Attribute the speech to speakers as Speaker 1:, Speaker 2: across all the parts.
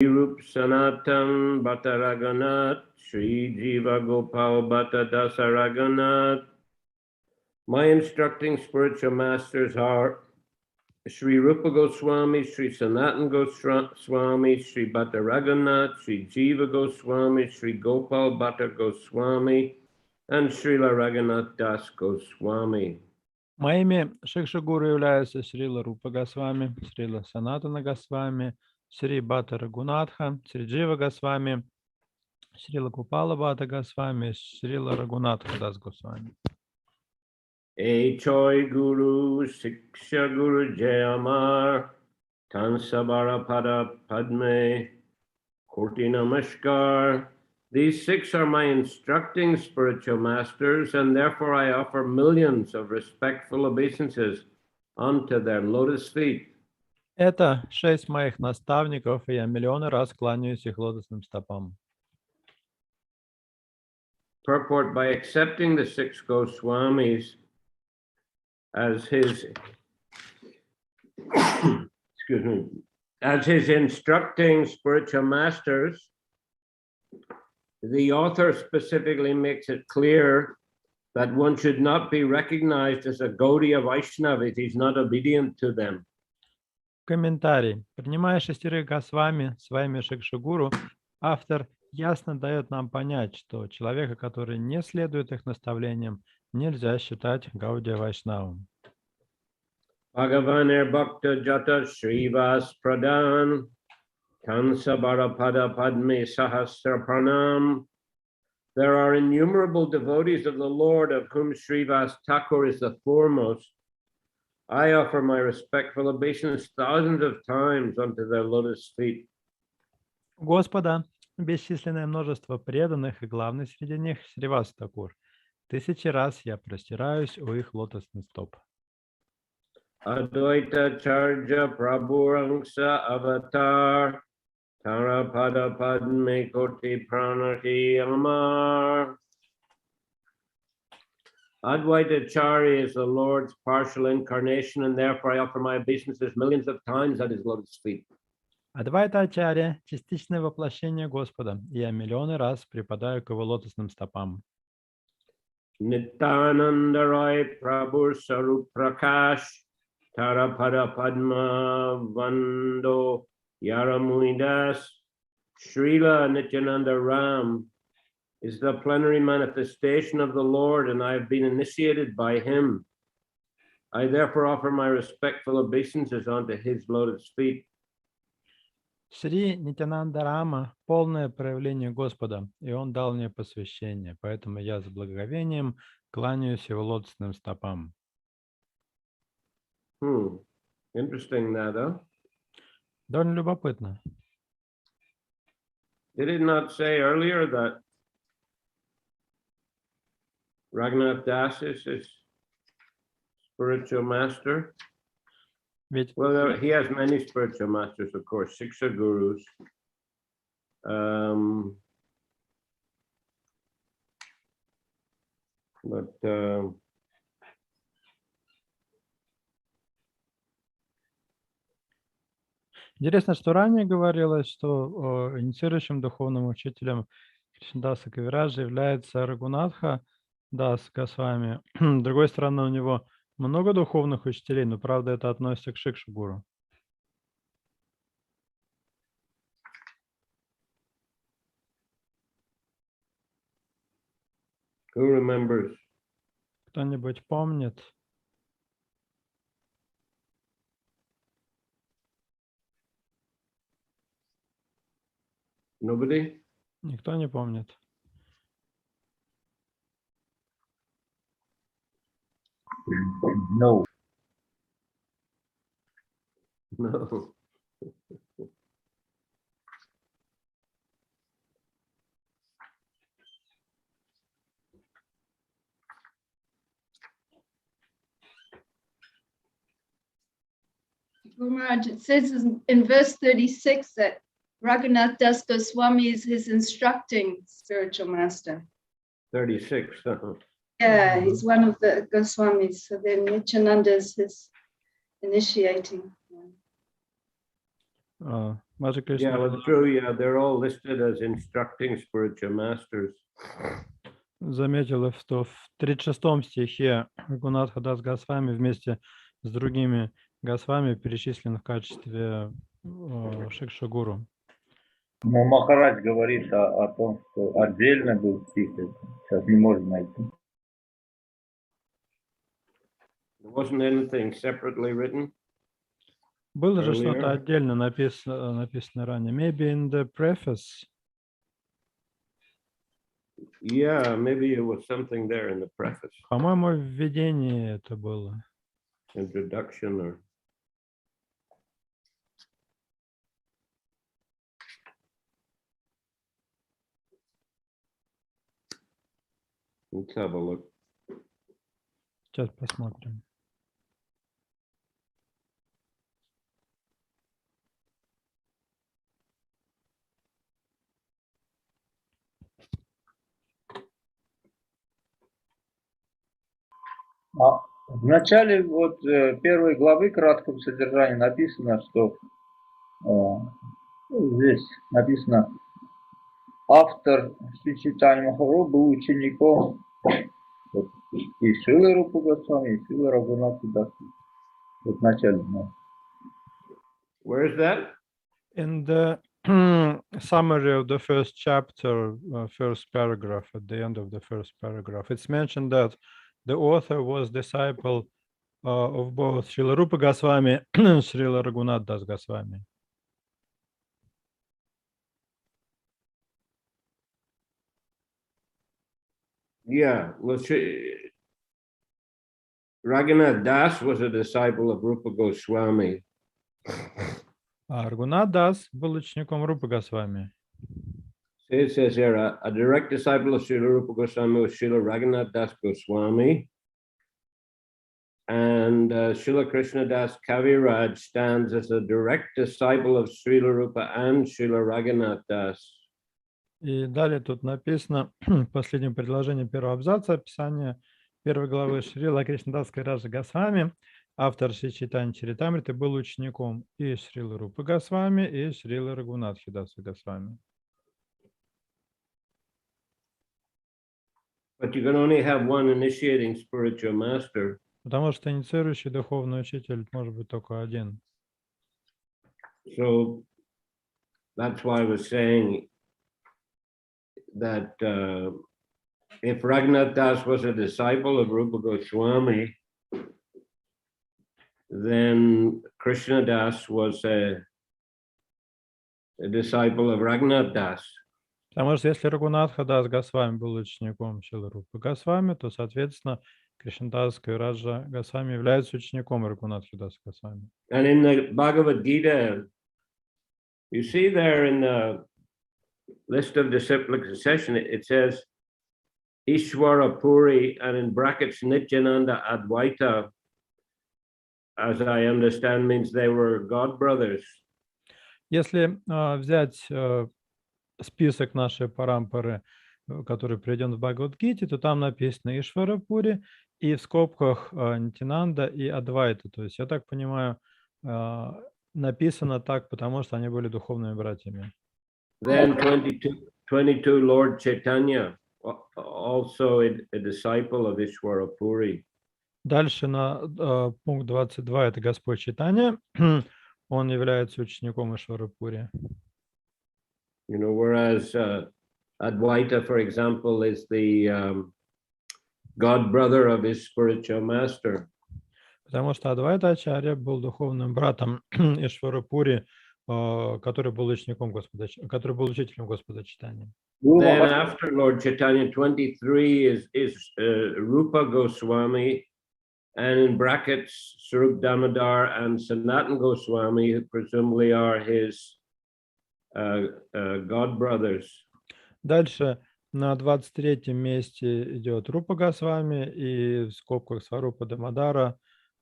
Speaker 1: Rup Sanatan Bhatta Raghunath, Shri Jiva Gopal Bhatta Dasa Raghunath. My instructing spiritual masters are Shri Rupa Goswami, Shri Sanatan Goswami, Shri Bhatta Raghunath, Shri Jiva Goswami, Shri Gopal Bhatta Goswami, and Srila Raghunath Das Goswami.
Speaker 2: Моими шикшагуру являются Шрила Рупа Госвами, Шрила Санатана Госвами, Шри Бхатта Рагунатха, Шри Джива Госвами, Шрила Гопала Бхатта Госвами, Шрила Рагунатха Дас Госвами.
Speaker 1: Choi Guru, Siksha Guru Jayamar, Tansabara Pada Padme, Kurti Namaskar. These six are my instructing spiritual masters, and therefore I offer millions of respectful obeisances unto their lotus feet.
Speaker 2: Это 6 моих наставников, и я миллионы раз кланяюсь их лотосным стопам.
Speaker 1: Purport: by accepting the six Goswamis as his excuse me, as his instructing spiritual masters, the author specifically makes it clear that one should not be recognized as a Gaudiya Vaishnava if he's not obedient to them.
Speaker 2: Комментарий. Принимая 6 Госвами своими шикшагуру, автор ясно дает нам понять, что человека, который не следует их наставлениям, нельзя считать Гаудия Вайшнавом.
Speaker 1: Bhagavanir Bhakta Jata Srivas Pradhan Kansabara Pada Padme Sahasra Pranam. There are innumerable devotees of the Lord, of whom Srivas Thakur is the foremost. I offer my respectful obeisance thousands of times unto their lotus feet.
Speaker 2: Господа, бесчисленное множество преданных, и главный среди них Сривас Такур. 1000 раз я простираюсь у их лотосных стоп.
Speaker 1: Advaita Charja Prabhu Rangsa Avatar Tarapada Padme Koti Pranati Amar. Advaita Chari is the Lord's partial incarnation, and therefore I offer my obeisances millions of times at his lotus feet.
Speaker 2: Адвайта Ачарья – частичное воплощение Господа, и я миллионы раз припадаю к его лотосным стопам.
Speaker 1: Nityananda Rai Prabhu Sarup Prakash Tarapada Padma Vando Yaramuidas. Srila Nityananda Ram is the plenary manifestation of the Lord, and I have been initiated by him. I therefore offer my respectful obeisances unto his lotus feet.
Speaker 2: Шри Нитянанда Рама – полное проявление Господа, и он дал мне посвящение, поэтому я с благоговением кланяюсь его лотосным стопам.
Speaker 1: Interesting that, huh?
Speaker 2: Довольно любопытно.
Speaker 1: Did it not say earlier that Raghunath Das is his spiritual master?
Speaker 2: Ведь
Speaker 1: Well, he has many spiritual masters, of course, 6 are gurus.
Speaker 2: интересно, что ранее говорилось, что инициирующим духовным учителем Кришнадаса Кавираджа является Рагунатха Дас Госвами. С другой стороны, у него много духовных учителей, но, правда, это относится к Шикшагуру.
Speaker 1: Who remembers?
Speaker 2: Кто-нибудь помнит?
Speaker 1: Nobody?
Speaker 2: Никто не помнит.
Speaker 1: No. No.
Speaker 3: Maharaj, it says in verse 36 that Raghunath Das Goswami is his instructing spiritual master.
Speaker 1: 36.
Speaker 3: Yeah, he's one of the Goswamis. So then Nityananda is his initiating.
Speaker 2: Маджи
Speaker 1: Yeah,
Speaker 2: Кришна
Speaker 1: that's true. Yeah, they're all listed as instructing spiritual masters.
Speaker 2: заметила, что в 36 стихе Рагунатха Дас Госвами вместе с другими Госвами перечислен в качестве Шикша-гуру.
Speaker 4: Но Махарадж говорит о том, что отдельно был стих, сейчас не можно найти.
Speaker 1: There wasn't anything separately written.
Speaker 2: Было же
Speaker 1: Earlier.
Speaker 2: что-то отдельно написано ранее. Maybe in the preface.
Speaker 1: Yeah, maybe it was something there in the preface,
Speaker 2: По-моему, в введении это было.
Speaker 1: introduction, or let's have a look.
Speaker 2: Сейчас посмотрим.
Speaker 4: В начале вот первой главы краткого содержания написано, что здесь написано, автор Шри Чайтанья Махапрабху был учеником и Шрилы Рупы Госвами, и Шрилы Рагунатха Даса. Вот в начале.
Speaker 1: Where is that?
Speaker 2: In the summary of the first chapter, first paragraph, at the end of the first paragraph, it's mentioned that the author was disciple of both Srila Rupa Goswami and Srila Raghunath Das Goswami.
Speaker 1: Yeah, well, Raghunath Das was a disciple of Rupa Goswami.
Speaker 2: Рагунат Дас был учеником Рупы Госвами.
Speaker 1: It says here, a direct disciple of Srila Rupa Goswami was Srila Raghunath Das Goswami. And Srila Krishna Das Kaviraj stands as a direct disciple of Srila Rupa and Srila Raghunath Das.
Speaker 2: И далее тут написано, в последнем предложении первого абзаца, описание первой главы Шрила Кришнадас Кавираджа Госвами, автор Шри Чайтаньи Чаритамриты, был учеником и Шрилы Рупы Госвами, и Шрилы Рагунатхи Даса Госвами.
Speaker 1: But you can only have one initiating spiritual master.
Speaker 2: Потому что инициирующий духовный учитель может быть только один.
Speaker 1: So that's why I was saying that if Raghunath Das was a disciple of Rupa Goswami, then Krishna Das was a disciple of Raghunath Das.
Speaker 2: Потому что если Рагунатха Дас Госвами был учеником Шрилы Рупы Госвами, то, соответственно, Кришнадас Кавираджа Госвами является учеником Рагунатхи Даса Госвами.
Speaker 1: And in the Bhagavad Gita, you see there in the list of disciplic succession, it says Ishwara Puri, and in brackets Nityananda Advaita, as I understand, means they were God brothers.
Speaker 2: Если взять список нашей парампары, который приведен в Бхагавад-гите, то там написано Ишвара-пури и в скобках Нитянанда и Адвайта. То есть, я так понимаю, написано так, потому что они были духовными братьями.
Speaker 1: Then 22 Lord Chaitanya, also a disciple of Ishwara Puri.
Speaker 2: Dальше на пункт 22 это Господь Чайтанья. Он является учеником Ишвара-пури.
Speaker 1: You know, whereas Advaita, for example, is the god brother of his spiritual master.
Speaker 2: Потому что Адвайта Ачарья был духовным братом Ишвара-пури, который был учеником Господа, который был учителем Господа Чайтаньи.
Speaker 1: Then after Lord Chaitanya, 23 is Rupa Goswami, and in brackets Swarup Damodar and Sanatan Goswami, who presumably are his god brothers.
Speaker 2: Дальше на 23-м месте идет Рупа Госвами и в скобках Сварупа Дамодара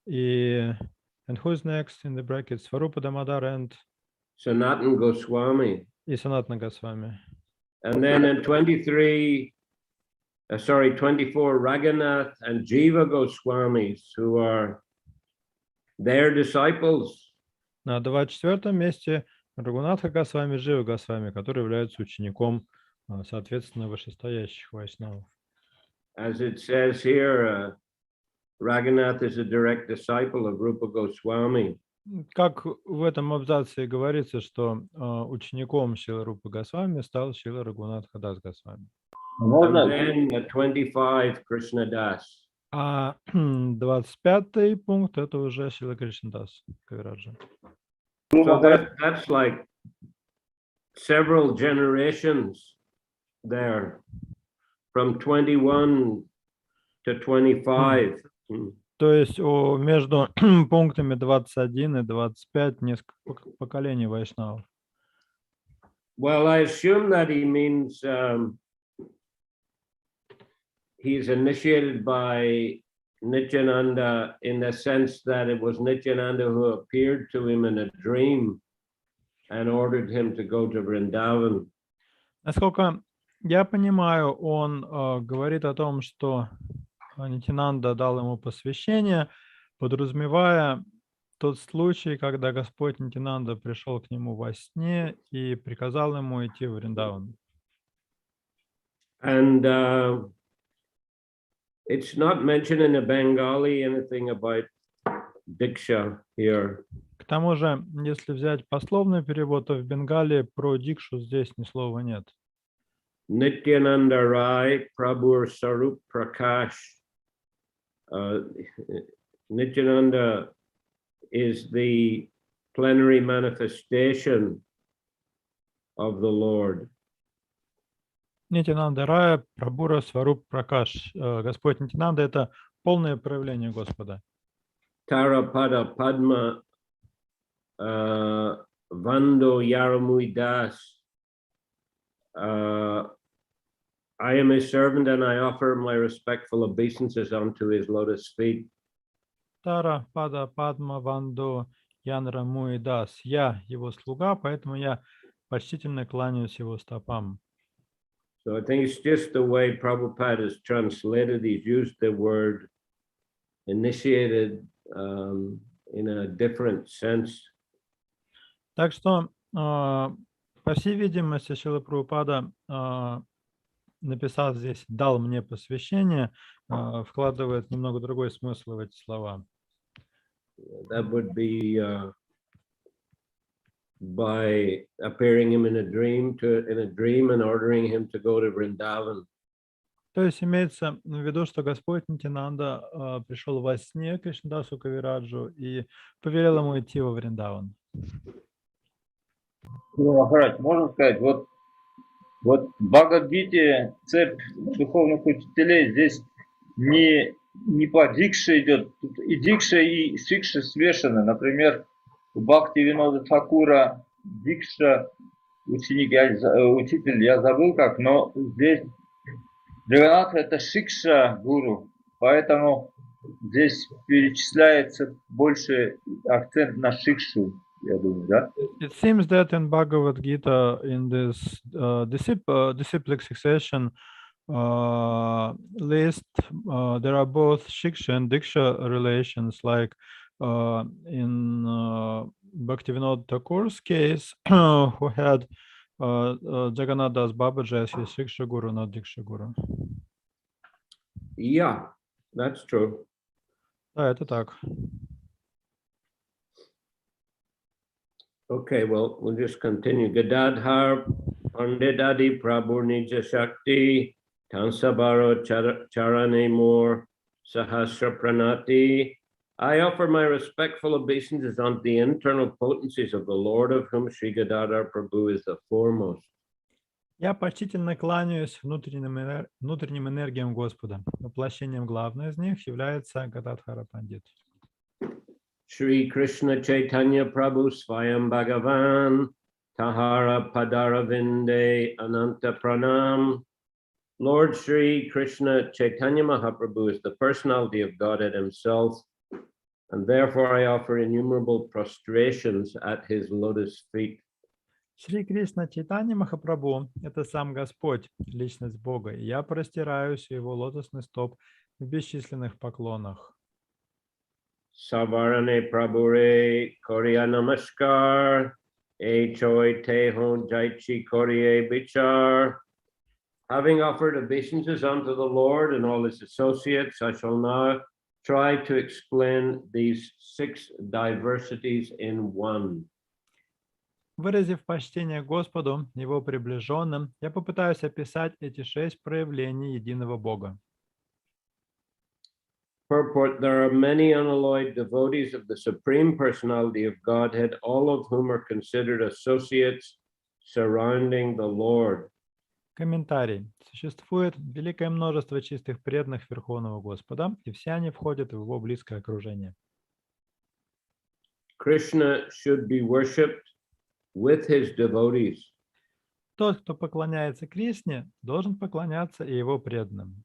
Speaker 2: и and who's next in the brackets? Сварупа Дамодара and
Speaker 1: Sanatan Goswami.
Speaker 2: И Санатана Госвами.
Speaker 1: And then in 24 Raghunath and Jiva Goswamis, who are their disciples.
Speaker 2: На 24-м месте Рагунатха Госвами, Джива Госвами, который является учеником, соответственно, вышестоящих вайшнавов.
Speaker 1: As it says here, Raghunath is a direct disciple of Rupa Goswami.
Speaker 2: Как в этом абзаце и говорится, что учеником Шрилы Рупы Госвами стал Шрила Рагунатха Дас Госвами.
Speaker 1: And
Speaker 4: Можно,
Speaker 1: then the 25, Krishna Das.
Speaker 2: А 25-й пункт это уже Шрила Кришнадас Кавираджа.
Speaker 1: So that's like several generations there, from 21 to 25.
Speaker 2: То есть между пунктами 21 и 25 несколько поколений вайшнавов.
Speaker 1: Well, I assume that he means he's initiated by Nityananda in the sense that it was Nityananda who appeared to him in a dream and ordered him to go to Vrindavan.
Speaker 2: Насколько я понимаю, он говорит о том, что Нитянанда дал ему посвящение, подразумевая тот случай, когда Господь Нитянанда пришел к нему во сне и приказал ему идти в Вриндаван.
Speaker 1: And it's not mentioned in the Bengali anything about Diksha here.
Speaker 2: К тому же, если взять пословный перевод, то в Бенгалии про дикшу здесь ни слова нет.
Speaker 1: Nityananda Rai, Prabhu Sarup Prakash. Nityananda is the plenary manifestation of the Lord.
Speaker 2: Нитянанда Рая, Прабхура Сваруб Пракаш. Господь Нитянанда – это полное проявление Господа.
Speaker 1: Tarapada Padma Vando Yaramui Das. I am his servant and I offer my respectful obeisances unto his lotus feet.
Speaker 2: Тара Пада Падма Вандо Янра Муидас. Я его слуга, поэтому я почтительно кланяюсь его стопам.
Speaker 1: So I think it's just the way Prabhupada has translated. He's used the word initiated in a different sense.
Speaker 2: Так что, по всей видимости, Шрила Прабхупада, написав здесь «дал мне посвящение», вкладывает немного другой смысл в эти слова.
Speaker 1: That would be by appearing him in a dream and ordering him to go to Vrindavan.
Speaker 2: То есть имеется в виду, что Господь Нитянанда пришел во сне к Кришнадасу Кавираджу и повелел ему идти во Вриндаван.
Speaker 4: Махарадж, можно сказать, вот в Бхагавад-гите цепь духовных учителей здесь не по дикше идет, тут и дикша, и шикша смешаны. Например, у Бхакти Винода Тхакура дикша, учитель, я забыл как, но здесь Джаганатха это шикша гуру, поэтому здесь перечисляется больше акцент на шикшу, я думаю, да?
Speaker 2: It seems that in Bhagavad Gita, in this disciplic succession list, there are both Shiksha and Diksha relations, like in Bhaktivinoda Thakur's case, who had Jagannath Das Babaji as his Shiksha Guru, not Diksha Guru.
Speaker 1: Yeah, that's true.
Speaker 2: Да, это так.
Speaker 1: Okay, well, we'll just continue. Gadadhar Panditadi Prabhu Nija Shakti Tansabaro Charane Moor Sahasra Pranati. I offer my respectful obeisances unto the internal potencies of the Lord, of whom Sri Gadadhar Prabhu is the foremost.
Speaker 2: Я почтительно кланяюсь внутренним энергиям Господа. Воплощением главной из них является Гададхара Пандит.
Speaker 1: Shri Krishna Chaitanya Prabhu Swayam Bhagavan Tahara Padaravinde Ananta Pranam. Lord Shri Krishna Chaitanya Mahaprabhu is the personality of Godhead himself, and therefore I offer innumerable prostrations at his lotus feet.
Speaker 2: Шри Кришна Чайтанья Махапрабху – это сам Господь, личность Бога, и я простираюсь у его лотосных стоп в бесчисленных поклонах.
Speaker 1: Savarane Prabhure Korya Namaskar E choi te hon jaichi korie bichar. Having offered obeisances unto the Lord and all his associates, I shall now try to explain these 6 diversities in one.
Speaker 2: Выразив почтение Господу, Его приближенным, я попытаюсь описать эти 6 проявлений единого Бога.
Speaker 1: Purport: there are many unalloyed devotees of the Supreme Personality of Godhead, all of whom are considered associates surrounding the Lord.
Speaker 2: Комментарий. Существует великое множество чистых преданных Верховного Господа, и все они входят в Его близкое окружение.
Speaker 1: Krishna should be worshipped with his devotees.
Speaker 2: Тот, кто поклоняется Кришне, должен поклоняться и Его преданным.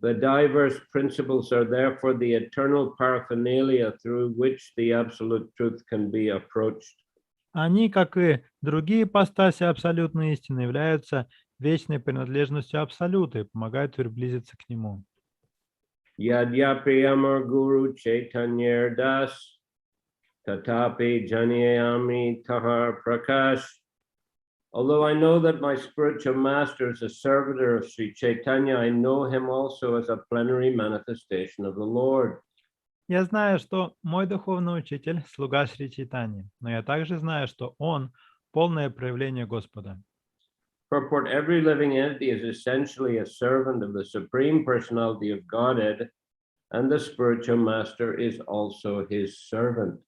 Speaker 1: The diverse principles are therefore the eternal paraphernalia through which the absolute truth can be approached.
Speaker 2: Они, как и другие ипостаси абсолютной истины, являются вечной принадлежностью Абсолюта и помогают приблизиться к Нему.
Speaker 1: Yadya priyamar guru chaitanya das tatapi janayami tahar prakash. Although I know that my spiritual master is a servitor of Shri Chaitanya, I know him also as a plenary manifestation of the Lord.
Speaker 2: Я знаю, что мой духовный учитель – слуга Шри Чайтаньи, но я также знаю, что он – полное проявление Господа.
Speaker 1: Purport: every living entity is essentially a servant of the Supreme Personality of Godhead, and the spiritual master is also his servant.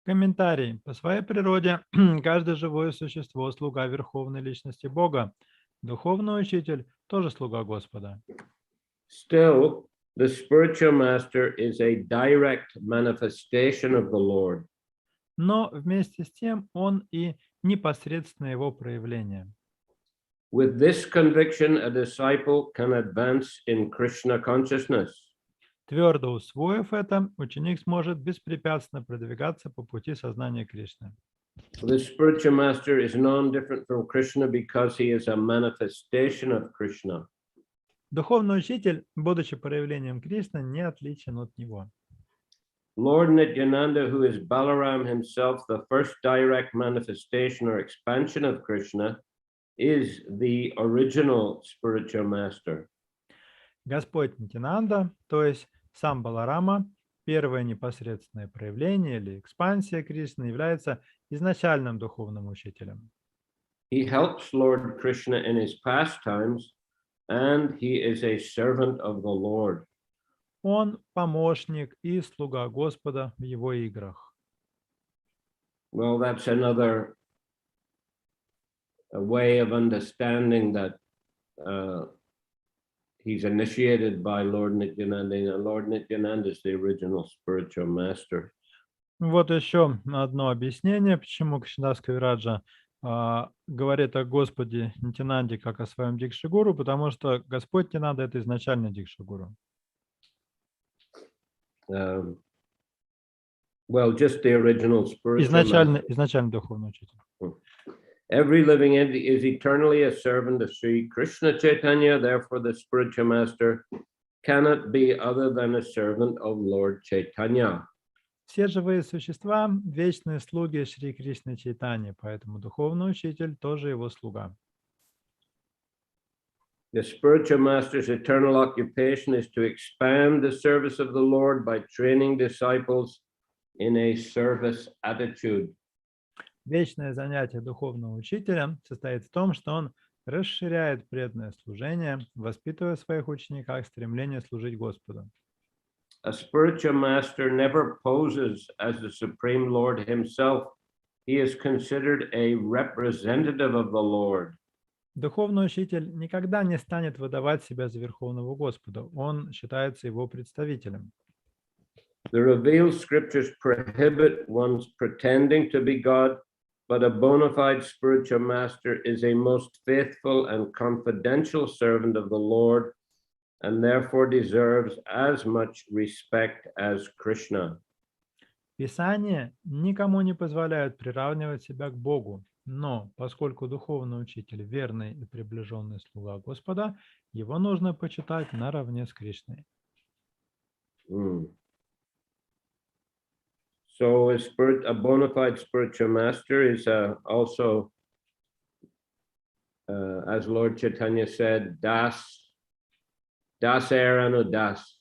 Speaker 2: Комментарий. По своей природе каждое живое существо – слуга Верховной Личности Бога. Духовный учитель – тоже слуга Господа.
Speaker 1: Still, the spiritual master is a direct manifestation of the Lord.
Speaker 2: Но вместе с тем он и непосредственно его проявление.
Speaker 1: With this conviction, a disciple can advance in Krishna consciousness.
Speaker 2: Твердо усвоив это, ученик сможет беспрепятственно продвигаться по пути сознания Кришны.
Speaker 1: The spiritual master is non-different from Krishna because he is a manifestation of Krishna.
Speaker 2: Духовный учитель, будучи проявлением Кришны, не отличен от него.
Speaker 1: Lord Nityananda, who is Balaram himself, the first direct manifestation or expansion of Krishna, is the original spiritual master.
Speaker 2: Господь Нитянанда, то есть сам Баларама, первое непосредственное проявление или экспансия Кришны, является изначальным духовным учителем.
Speaker 1: He helps Lord Krishna in his pastimes, and he is a servant of the Lord.
Speaker 2: Он помощник и слуга Господа в его играх.
Speaker 1: Well, that's another way of understanding that he's initiated by Lord Nityananda, and Lord Nityananda is the original spiritual master.
Speaker 2: Вот еще одно объяснение, почему Кришнадас Кавираджа говорит о Господе Нитянанде как о своем Дикшигуру, потому что Господь Нитянанда – это изначальный Дикшигуру.
Speaker 1: Well, just the original spiritual master.
Speaker 2: Изначальный духовный учитель.
Speaker 1: Every living entity is eternally a servant of Sri Krishna Chaitanya, therefore the spiritual master cannot be other than a servant of Lord Chaitanya.
Speaker 2: Все живые существа – вечные слуги Шри Кришны Чайтаньи, поэтому духовный учитель тоже его слуга.
Speaker 1: The spiritual master's eternal occupation is to expand the service of the Lord by training disciples in a service attitude.
Speaker 2: Вечное занятие духовного учителя состоит в том, что он расширяет преданное служение, воспитывая в своих учениках стремление служить Господу.
Speaker 1: A spiritual master never poses as the Supreme Lord himself. He is considered a representative of the Lord.
Speaker 2: Духовный учитель никогда не станет выдавать себя за Верховного Господа. Он считается его представителем.
Speaker 1: The revealed scriptures prohibit one's pretending to be God, but a bona fide spiritual master is a most faithful and confidential servant of the Lord, and therefore deserves as much respect as Krishna.
Speaker 2: Писания никому не позволяют приравнивать себя к Богу, но поскольку духовный учитель верный и приближенный слуга Господа, его нужно почитать наравне с Кришной.
Speaker 1: So a bona fide spiritual master is also, as Lord Chaitanya said, das anu das.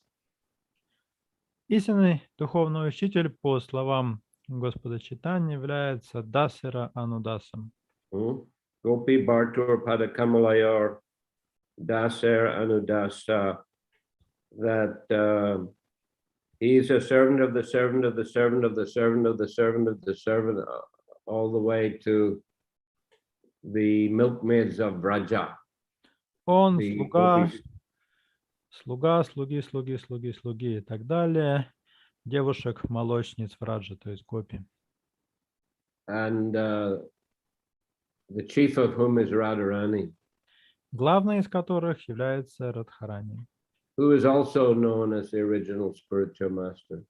Speaker 2: Истинный духовный учитель, по словам Господа Чайтаньи, является дасера анудасом.
Speaker 1: Gopi Bhartur Padakamalayar Daser Anudasa, that he's a servant of the servant of the servant of the servant of the servant of the servant, all the way to the milkmaids of Vraja.
Speaker 2: Он
Speaker 1: the
Speaker 2: слуга,
Speaker 1: gopis.
Speaker 2: слуга, слуги и так далее, девушек-молочниц Враджа, то есть гопи.
Speaker 1: And the chief of whom is Radharani,
Speaker 2: Главной из которых является Радхарани,
Speaker 1: who is also known as the original spiritual master.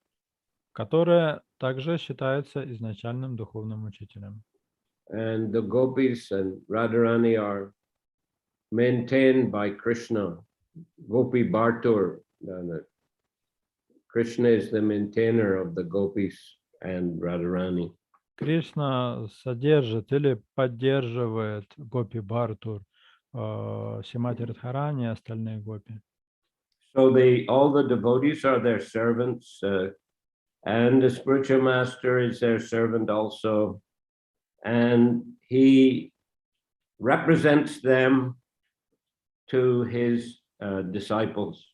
Speaker 2: которая также считается изначальным духовным учителем.
Speaker 1: And the gopis and Radharani are maintained by Krishna. Gopi Bhartur, Krishna is the maintainer of the gopis and Radharani.
Speaker 2: Кришна содержит или поддерживает Гопи Бхартур, Шримати Радхарани и остальные гопи.
Speaker 1: So all the devotees are their servants, and the spiritual master is their servant also, and he represents them to his disciples.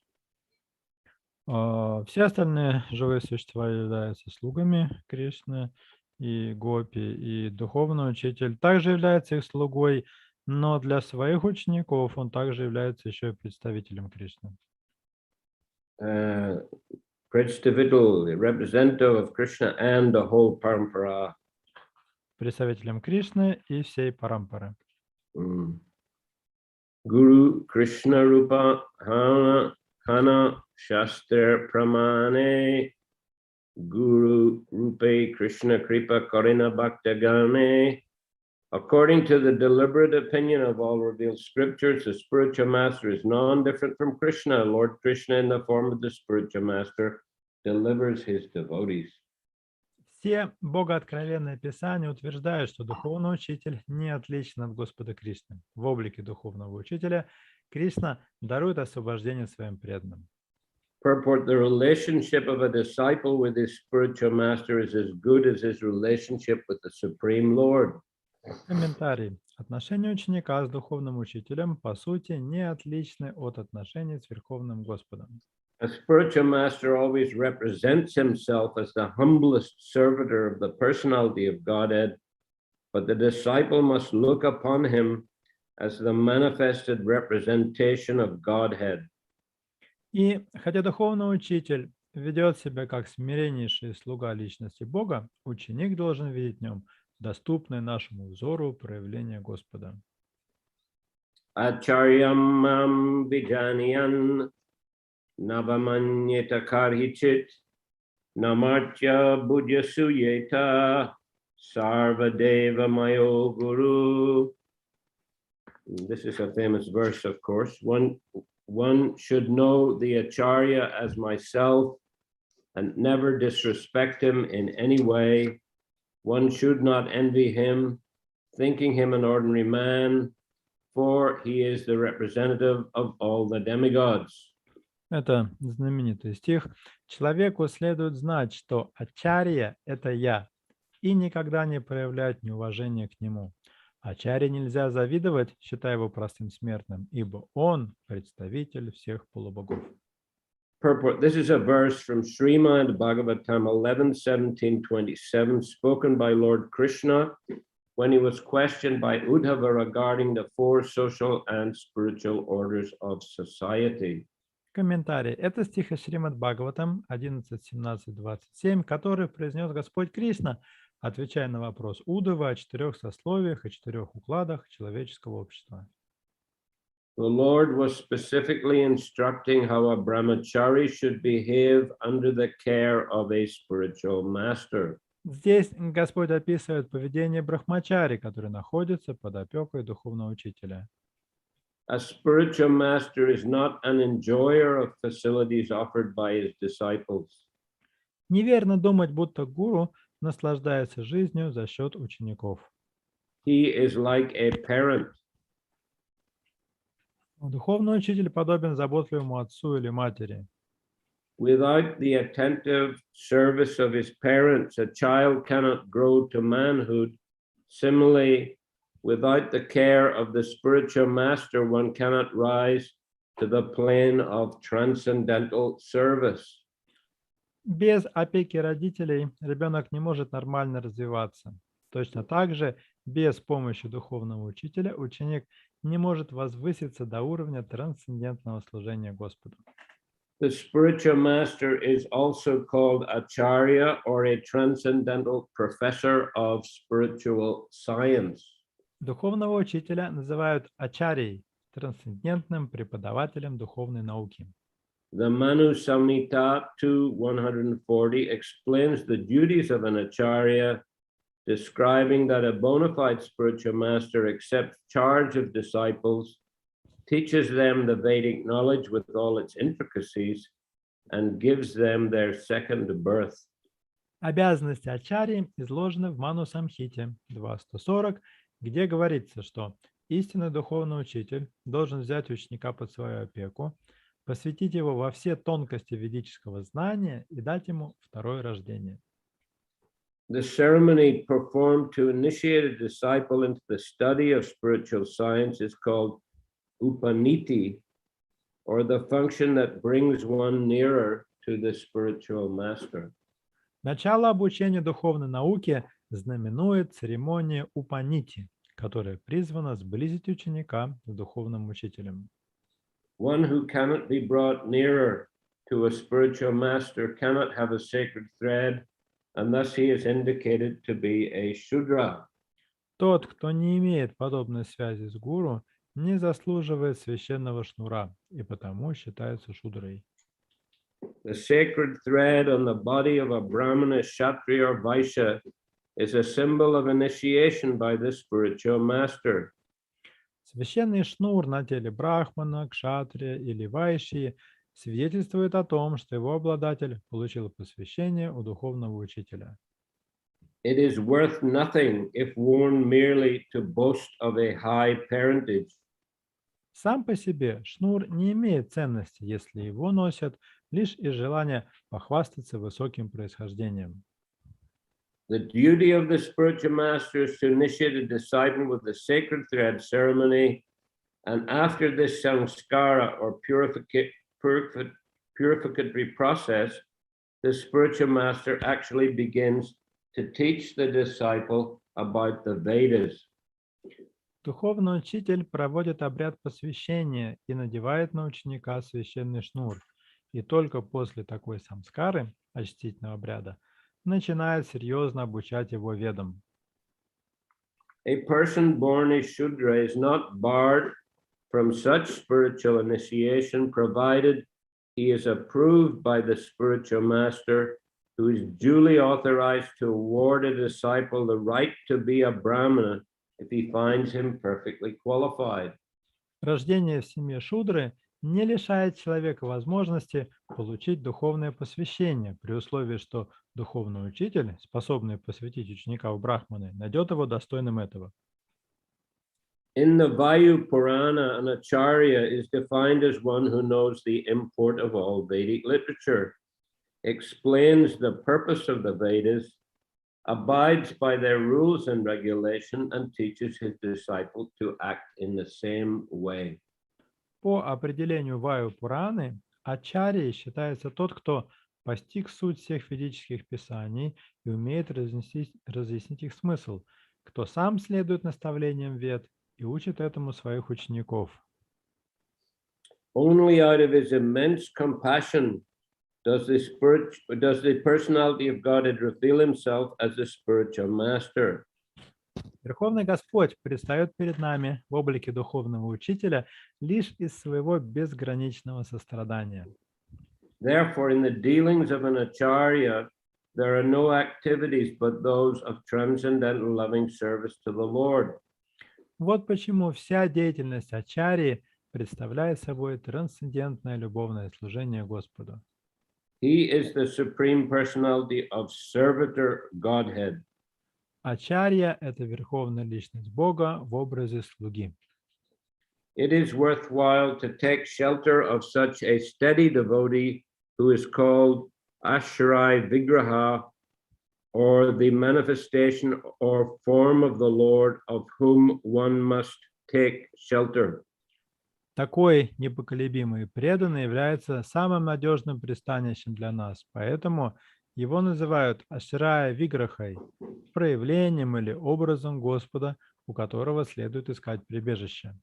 Speaker 2: Все остальные живые существа являются слугами Кришны и гопи, и духовный учитель также является их слугой, но для своих учеников он также является еще и представителем Кришны.
Speaker 1: Представитель, representative of Krishna and the whole parampara.
Speaker 2: Представителем Кришны и всей парампары.
Speaker 1: Guru Krishna Rupa Hana Shastra Pramane Guru Rupe Krishna Kripa Karina Bhaktagane. According to the deliberate opinion of all revealed scriptures, the spiritual master is non-different from Krishna. Lord Krishna, in the form of the spiritual master, delivers his devotees.
Speaker 2: Все богооткровенные писания утверждают, что духовный учитель не отличен от Господа Кришны. В облике духовного учителя Кришна дарует освобождение своим преданным.
Speaker 1: Purport: the relationship of a disciple with his spiritual master is as good as his relationship with the Supreme Lord.
Speaker 2: Комментарий. Отношения ученика с духовным учителем, по сути, не отличны от отношений с Верховным Господом.
Speaker 1: A spiritual master always represents himself as the humblest servitor of the personality of Godhead, but the disciple must look upon him as the manifested representation of Godhead.
Speaker 2: И хотя духовный учитель ведет себя как смиреннейший слуга личности Бога, ученик должен видеть в нем доступное нашему взору проявление Господа.
Speaker 1: Acharyam vijaniyan navamanyeta karhichit namartya bujasuyeta sarvadeva mayo guru. This is a famous verse, of course. One should know the Acharya as myself and never disrespect him in any way. One should not envy him, thinking him an ordinary man, for he is the representative of all the demigods.
Speaker 2: Это знаменитый стих. Человеку следует знать, что Ачарья – это я, и никогда не проявлять неуважения к нему. Ачарье нельзя завидовать, считая его простым смертным, ибо он представитель всех полубогов.
Speaker 1: Purport: this is a verse from Srimad Bhagavatam 11:17-27, spoken by Lord Krishna when he was questioned by Uddhava regarding the four social and spiritual orders of society.
Speaker 2: Комментарий. Это стих из Шримад Бхагаватам 11.17.27, который произнес Господь Кришна, отвечая на вопрос Уддавы о 4 сословиях и 4 укладах человеческого общества.
Speaker 1: The Lord was specifically instructing how a brahmachari should behave under the care of a spiritual master.
Speaker 2: Здесь Господь описывает поведение брахмачари, который находится под опекой духовного учителя.
Speaker 1: A spiritual master is not an enjoyer of facilities offered by his disciples.
Speaker 2: Неверно думать, будто гуру наслаждается жизнью за счет учеников.
Speaker 1: He is like a parent.
Speaker 2: Духовный учитель подобен заботливому отцу или матери.
Speaker 1: Without the attentive service of his parents, a child cannot grow to manhood. Similarly, without the care of the spiritual master, one cannot rise to the plane of transcendental service.
Speaker 2: Без опеки родителей ребенок не может нормально развиваться. Точно так же, без помощи духовного учителя ученик не может возвыситься до уровня трансцендентного служения Господу.
Speaker 1: The spiritual master is also called Acharya, or a transcendental professor of spiritual science.
Speaker 2: Духовного учителя называют ачарьей, трансцендентным преподавателем духовной науки.
Speaker 1: The Manu Samhita 2:140 explains the duties of an acharya, describing that a bona fide spiritual master accepts charge of disciples, teaches them the Vedic knowledge with all its intricacies, and gives them their second birth.
Speaker 2: Обязанности ачарьи изложены в Ману Самхите 2.140, где говорится, что истинный духовный учитель должен взять ученика под свою опеку, посвятить его во все тонкости ведического знания и дать ему второе рождение.
Speaker 1: The ceremony performed to initiate a disciple into the study of spiritual science is called Upaniti, or the function that brings one nearer to the spiritual master.
Speaker 2: Начало обучения духовной науке знаменует церемония Упанити, которая призвана сблизить ученика с духовным учителем.
Speaker 1: One who cannot be brought nearer to a spiritual master cannot have a sacred thread, and thus he is indicated to be a Shudra.
Speaker 2: Тот, кто не имеет подобной связи с гуру, не заслуживает священного шнура и потому считается шудрой.
Speaker 1: The sacred thread on the body of a Brahmana, Kshatriya, or Vaishya is a symbol of initiation by the spiritual master.
Speaker 2: Священный шнур на теле брахмана, кшатрия или вайши свидетельствует о том, что его обладатель получил посвящение у духовного учителя.
Speaker 1: It is worth nothing if worn merely to boast of a high parentage.
Speaker 2: Сам по себе шнур не имеет ценности, если его носят лишь из желания похвастаться высоким происхождением.
Speaker 1: The duty of the spiritual master is to initiate a disciple with the sacred thread ceremony, and after this samskara or purificatory process, the spiritual master actually begins to teach the disciple about the Vedas.
Speaker 2: Духовный учитель проводит обряд посвящения и надевает на ученика священный шнур. И только после такой самскары, очистительного обряда, начинает серьезно обучать его ведам.
Speaker 1: A person born a Shudra is not barred from such spiritual initiation, provided he is approved by the spiritual master, who is duly authorized to award a disciple the right to be a Brahmana if he finds him perfectly qualified.
Speaker 2: Рождение в семье шудры не лишает человека возможности получить духовное посвящение, при условии, что духовный учитель, способный посвятить ученика в брахманы, найдет его достойным этого.
Speaker 1: In the Vayu Purana, an acharya is defined as one who knows the import of all Vedic literature, explains the purpose of the Vedas, abides by their rules and regulation, and teaches his disciple to act in the same way.
Speaker 2: По определению Ваю Пураны, ачарьей считается тот, кто постиг суть всех ведических писаний и умеет разъяснить их смысл, кто сам следует наставлениям вед и учит этому своих учеников.
Speaker 1: Only out of his immense compassion does the personality of Godhead reveal himself as the spiritual master.
Speaker 2: Верховный Господь предстает перед нами в облике духовного учителя лишь из своего безграничного сострадания.
Speaker 1: Therefore, in the dealings of an acharya, there are no activities but those of transcendental loving service to the Lord.
Speaker 2: Вот почему вся деятельность ачарьи представляет собой трансцендентное любовное служение Господу.
Speaker 1: He is the supreme personality of servitor Godhead.
Speaker 2: Ачарья – это верховная личность Бога в образе слуги.
Speaker 1: It is worthwhile to take shelter of such a steady devotee who is called Ashray Vigraha, or the manifestation or form of the Lord, of whom one must take shelter.
Speaker 2: Такой непоколебимый и преданный является самым надежным пристанищем для нас, поэтому его называют Ашрая Виграхой, проявлением или образом Господа, у которого следует искать прибежище.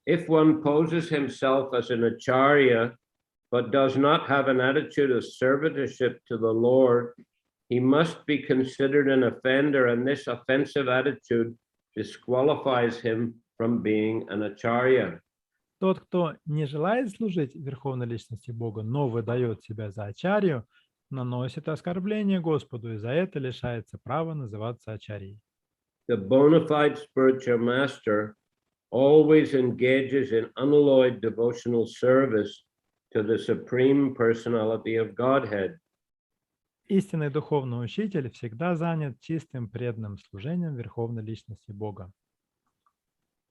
Speaker 1: If one poses himself as an acharya, but does not have an attitude of servitorship to the Lord, he must be considered an offender, and this offensive attitude disqualifies him from being an acharya.
Speaker 2: Тот, кто не желает служить верховной личности Бога, но выдает себя за ачарью, наносит оскорбление Господу и за это лишается права называться ачарьей.
Speaker 1: The bona fide spiritual master always engages in unalloyed devotional service to the supreme personality of Godhead.
Speaker 2: Истинный духовный учитель всегда занят чистым преданным служением верховной личности Бога.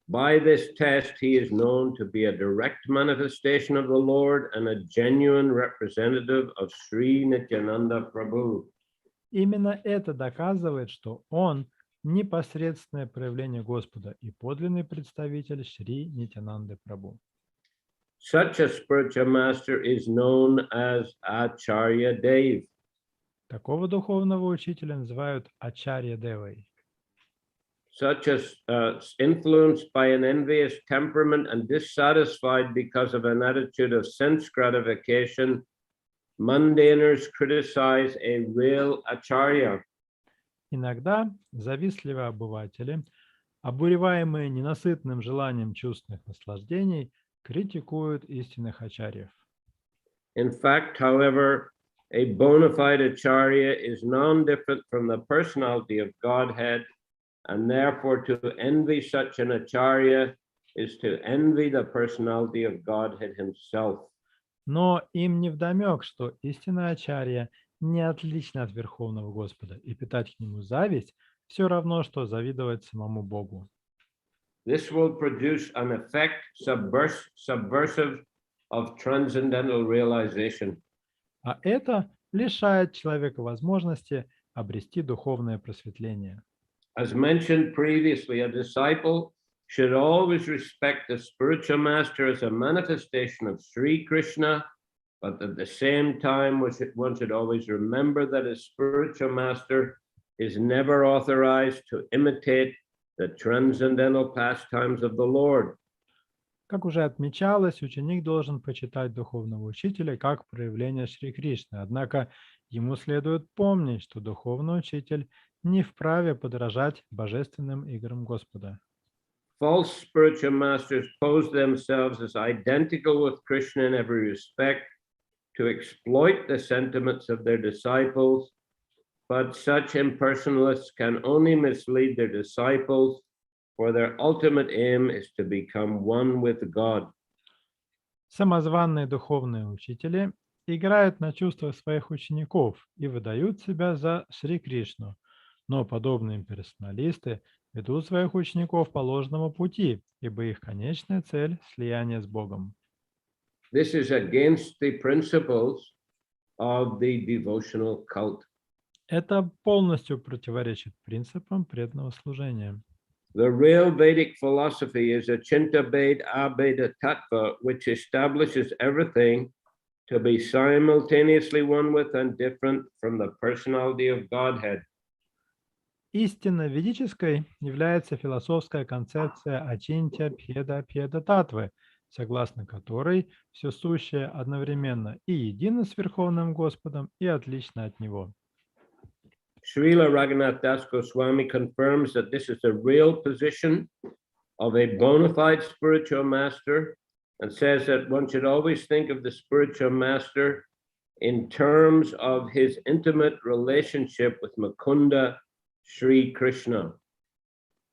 Speaker 1: By this test, he is known to be a direct manifestation of the Lord and a genuine representative of Sri Nityananda Prabhu.
Speaker 2: Именно это доказывает, что он непосредственное проявление Господа и подлинный представитель Шри Нитянанды Прабhu.
Speaker 1: Such a spiritual master is known as Acharya Dev.
Speaker 2: Такого духовного учителя называют Ачарья Девой.
Speaker 1: Such as influenced by an envious temperament and dissatisfied because of an attitude of sense gratification, mundaners criticize a real Acharya.
Speaker 2: Иногда завистливые обыватели, обуреваемые ненасытным желанием чувственных наслаждений, критикуют истинных ачарьев.
Speaker 1: In fact, however, a bona fide Acharya is non-different from the personality of Godhead, and therefore to envy such an Acharya is to envy the personality of Godhead himself.
Speaker 2: Но им невдомек, что истинная ачарья не отлична от Верховного Господа, и питать к нему зависть все равно, что завидовать самому Богу.
Speaker 1: This will produce an effect subversive of transcendental realization.
Speaker 2: А это лишает человека возможности обрести духовное просветление.
Speaker 1: As mentioned previously, a disciple should always respect the spiritual master as a manifestation of Sri Krishna, but at the same time, one should always remember that a spiritual master is never authorized to imitate the transcendental pastimes of the Lord.
Speaker 2: Как уже отмечалось, ученик должен почитать духовного учителя как проявление Шри Кришны. Однако ему следует помнить, что духовный учитель не вправе подражать божественным играм Господа.
Speaker 1: False spiritual masters pose themselves as identical with Krishna in every respect to exploit the sentiments of their disciples, but such impersonalists can only mislead their disciples, for their ultimate aim is to become one with God.
Speaker 2: Самозванные духовные учители играют на чувствах своих учеников и выдают себя за Шри Кришну, но подобные имперсоналисты ведут своих учеников по ложному пути, ибо их конечная цель – слияние с Богом.
Speaker 1: This is against the principles of the devotional cult.
Speaker 2: Это полностью противоречит принципам преданного служения.
Speaker 1: The real Vedic philosophy is a Chintabhed Abheda Tattva, which establishes everything to be simultaneously one with and different from the personality of Godhead.
Speaker 2: Истинно ведической является философская концепция Ачинтя Бхеда Бхеда Татвы, согласно которой все сущее одновременно и едино с Верховным Господом, и отлично от Него.
Speaker 1: Srila Raghunath Das Goswami confirms that this is the real position of a bona fide spiritual master, and says that one should always think of the spiritual master in terms of his intimate relationship with Mukunda Sri Krishna.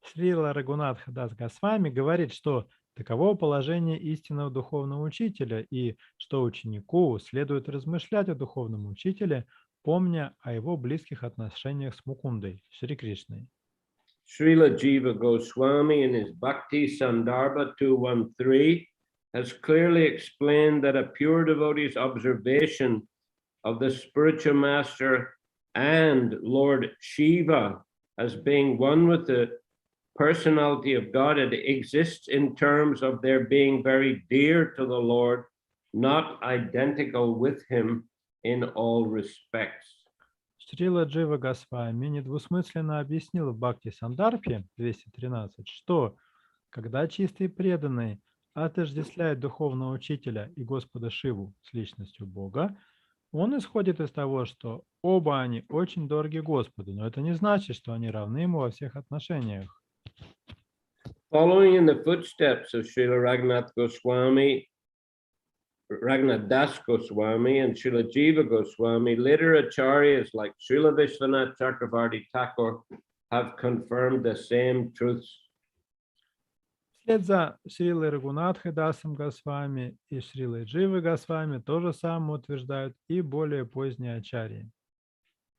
Speaker 2: Шрила Рагунатха Дас Госвами говорит, что Таково положение истинного духовного учителя, и что ученику следует размышлять о духовном учителе, помня о его близких отношениях с Мукундой, Шри Кришной.
Speaker 1: Srila Jiva Goswami in his Bhakti Sandarbha 213 has clearly explained that a pure devotee's observation of the spiritual master and Lord Shiva as being one with the personality of God, it exists in terms of their being very dear to the Lord, not identical with him in all respects.
Speaker 2: Шрила Джива Госвами недвусмысленно объяснил в Бхакти Сандарбхе 213, что когда чистый преданный отождествляет духовного учителя и Господа Шиву с личностью Бога, он исходит из того, что оба они очень дороги Господу, но это не значит, что они равны ему во всех отношениях.
Speaker 1: Following in the footsteps of Srila Raghunath Das Goswami and Srila Jiva Goswami, later acharyas like Srila Vishwanath Chakravarti Thakur have confirmed the same truths.
Speaker 2: Вслед за Шрилой Рагунатхой Дасом Госвами и Шрилой Дживой Госвами то же самое утверждают и более поздние ачарьи.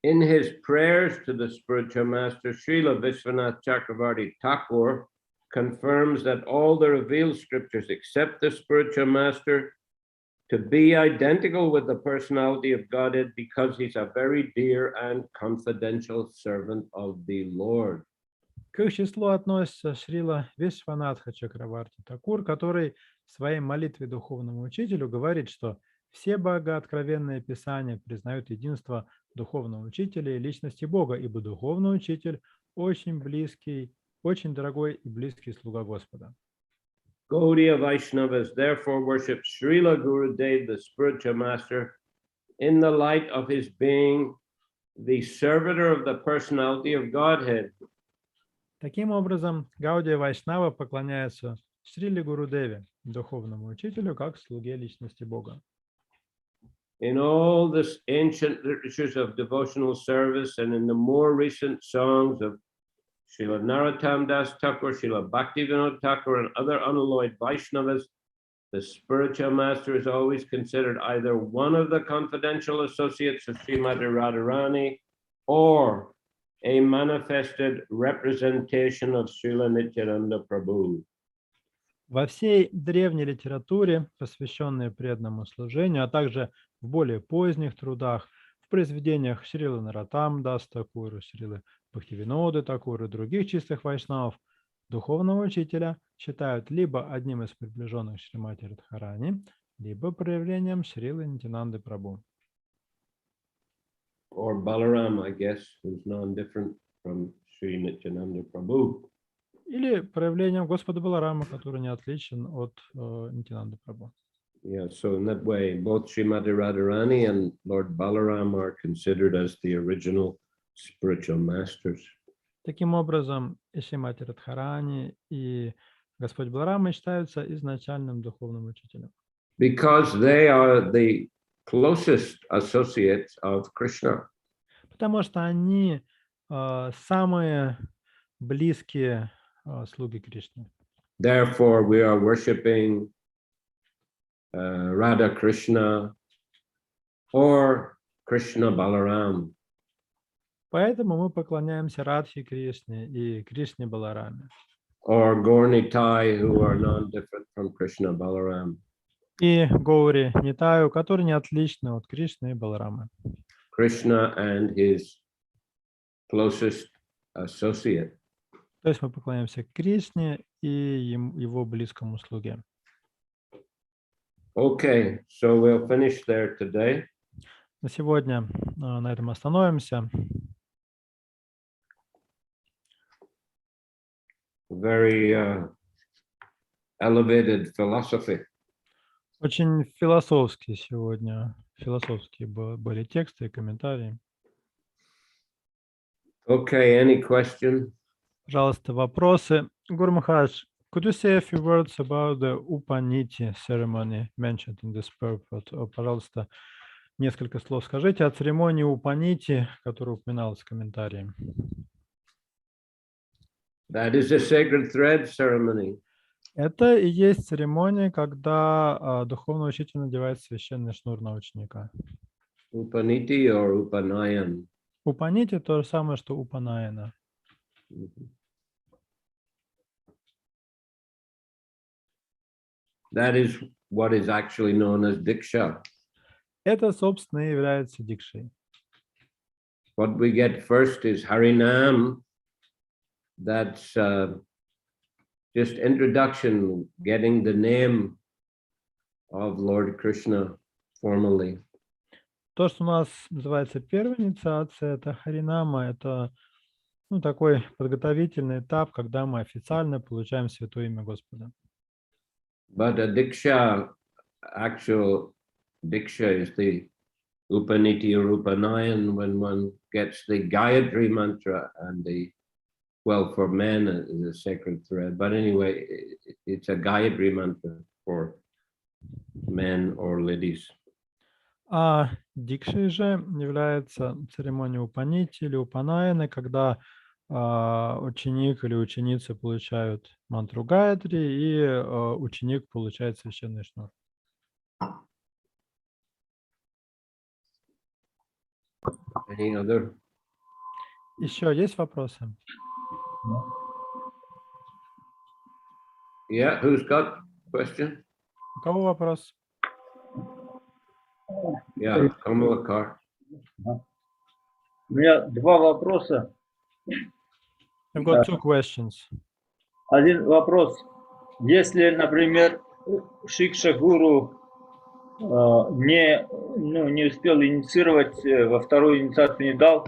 Speaker 1: In his prayers to the spiritual master, Srila Vishwanath Chakravarti Thakur confirms that all the revealed scriptures except the spiritual master to be identical with the personality of Godhead because he's a very dear and confidential servant of the Lord.
Speaker 2: К их числу относится Шрила Вишванатха Чакраварти Такур, который в своей молитве духовному учителю говорит, что все богооткровенные писания признают единство духовного учителя и личности Бога, ибо духовный учитель очень близкий, очень дорогой и близкий слуга Господа.
Speaker 1: Gaudiya Vaishnavas therefore worship Srila Gurudev, the spiritual master, in the light of his being the servitor of the personality of Godhead.
Speaker 2: Таким образом, Гаудия Вайшнава поклоняется Шриле Гурудеве, духовному учителю, как слуге личности Бога.
Speaker 1: In all the ancient literatures of devotional service and in the more recent songs of Srila Narottam Das Thakur, Srila Bhaktivinoda Thakur, and other unalloyed Vaishnavas, the spiritual master is always considered either one of the confidential associates of Srimati Radharani or a manifested representation of Srila Nityananda Prabhu.
Speaker 2: Во всей древней литературе, посвященной преданному служению, а также в более поздних трудах, в произведениях Шрилы Нароттам Дас Такура, Шрилы Бхактивиноды Такура и других чистых вайшнавов, духовного учителя считают либо одним из приближенных Шримати Радхарани, либо проявлением Шрилы Нитянанды Прабху.
Speaker 1: Or Balaram, I guess, who's non-different from Sri Nityananda Prabhu.
Speaker 2: Или проявлением Господа Баларама, который не отличен от Нитянанды Прабху.
Speaker 1: Yeah, so in that way, both Srimati Radharani and Lord Balaram are considered as the original spiritual masters.
Speaker 2: Таким образом, и Шримати Радхарани, и Господь Баларама считаются изначальным духовным учителем.
Speaker 1: Because they are the closest associates of Krishna.
Speaker 2: Потому что они самые близкие слуги Кришны.
Speaker 1: Therefore, we are worshipping Radha Krishna or Krishna Balaram.
Speaker 2: Поэтому мы поклоняемся Радхе Кришне и Кришне Балараме.
Speaker 1: Or Gaur-Nitai, who are non-different from Krishna Balaram.
Speaker 2: И Гаури Нитаю, которые не отличны от Кришны и Баларамы.
Speaker 1: Krishna and his closest associate.
Speaker 2: То есть мы поклоняемся Кришне и его близкому слуге.
Speaker 1: Okay, so we'll finish there today.
Speaker 2: На сегодня на этом остановимся.
Speaker 1: Very elevated philosophy.
Speaker 2: Очень философские сегодня, философские были тексты и комментарии.
Speaker 1: Okay, any question?
Speaker 2: Пожалуйста, вопросы. Гуру Махарадж, could you say a few words about the Upaniti ceremony mentioned in this purport? Пожалуйста, несколько слов скажите о церемонии Упанити, которая упоминалась в комментарии.
Speaker 1: That is a sacred thread ceremony.
Speaker 2: Это и есть церемония, когда духовный учитель надевает священный шнур на ученика.
Speaker 1: Upaniti or Upanayan?
Speaker 2: Упанити то же самое, что упанаяна.
Speaker 1: That is what is actually known as Diksha.
Speaker 2: Это, собственно, и является дикшей.
Speaker 1: What we get first is Harinam. That's just introduction, getting the name of Lord Krishna formally.
Speaker 2: То, что у нас называется первая инициация, это харинама, это такой подготовительный этап, когда мы официально получаем святое имя Господа.
Speaker 1: But a Diksha, actual Diksha is the Upaniti or Upanayan, when one gets the Gayatri mantra and well, for men is a sacred thread. But anyway, it's a Gayatri mantra for men or ladies.
Speaker 2: А дикшей же является церемония упанити или упанаяны, когда ученик или ученица получают мантру Гаятри, и ученик получает священный шнур.
Speaker 1: Any other?
Speaker 2: Еще есть вопросы?
Speaker 1: Yeah, who's got question?
Speaker 2: У кого вопрос?
Speaker 1: Yeah, Kamalakar.
Speaker 4: У меня два вопроса.
Speaker 2: I've got two questions.
Speaker 4: Один вопрос. Если, например, Шикша-гуру не успел инициировать, во вторую инициацию не дал,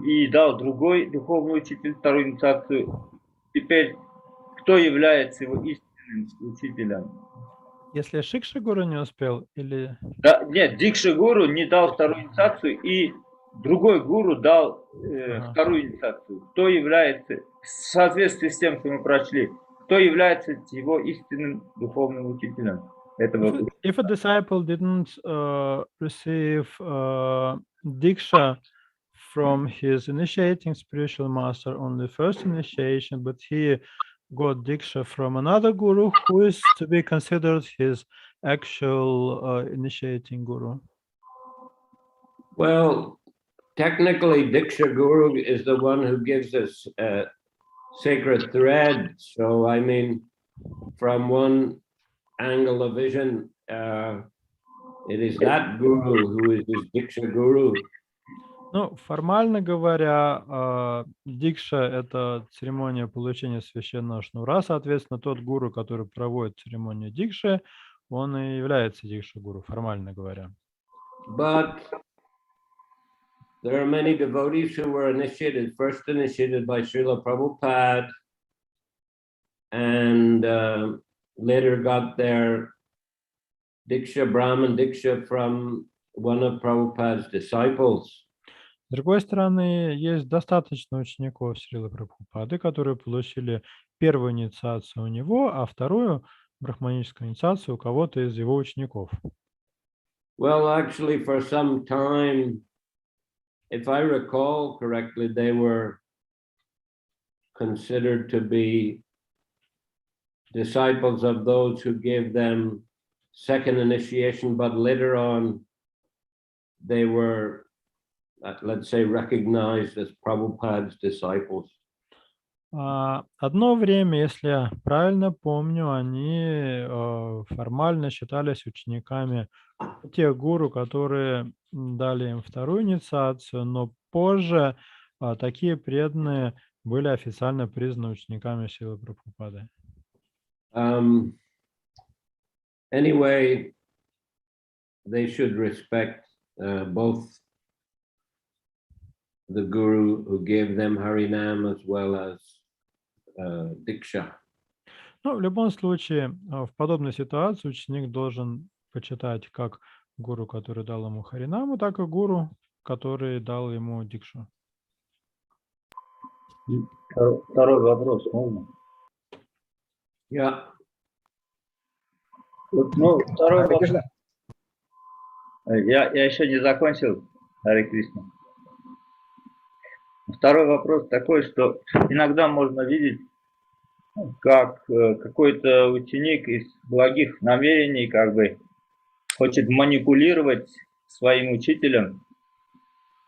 Speaker 4: и дал другой духовный учитель вторую инициацию, теперь кто является его истинным учителем?
Speaker 2: Если Шикша-гуру не успел, или...
Speaker 4: Да, нет, Дикша-гуру не дал вторую инициацию, и другой гуру дал вторую инициацию. Кто является, в соответствии с тем, что мы прочли, кто является его истинным духовным учителем этого?
Speaker 2: If a disciple didn't receive diksha from his initiating spiritual master on the first initiation, but he got diksha from another guru, who is to be considered his actual initiating guru?
Speaker 1: Well, technically, Diksha Guru is the one who gives us sacred thread. So, I mean, from one angle of vision, it is that guru who is his Diksha Guru.
Speaker 2: Ну, формально говоря, дикша – это церемония получения священного шнура. Соответственно, тот гуру, который проводит церемонию дикши, он и является дикша-гуру, формально говоря.
Speaker 1: But there are many devotees who were initiated, first initiated by Srila Prabhupada, and later got their Diksha, Brahman Diksha from one of Prabhupada's disciples.
Speaker 2: С другой стороны, есть достаточно учеников Шрилы Прабхупады, которые получили первую инициацию у него, а вторую брахманическую инициацию у кого-то из его учеников.
Speaker 1: Well, actually, for some time, if I recall correctly, they were considered to be disciples of those who gave them second initiation, but later on they were, let's say, recognized as Prabhupada's disciples.
Speaker 2: Одно время, если я правильно помню, они формально считались учениками тех гуру, которые дали им вторую инициацию, но позже такие преданные были официально признаны учениками Шрилы Прабхупады.
Speaker 1: Anyway, they should respect both the guru who gave them Harinam as well as Diksha.
Speaker 2: Ну, в любом случае, в подобной ситуации ученик должен почитать как гуру, который дал ему Харинаму, так и гуру, который дал ему Дикшу.
Speaker 4: Второй вопрос, можно?
Speaker 1: Yeah.
Speaker 4: Вот, второй вопрос. Я еще не закончил, Харе Кришна. Второй вопрос такой, что иногда можно видеть как какой-то ученик из благих намерений как бы хочет манипулировать своим учителем.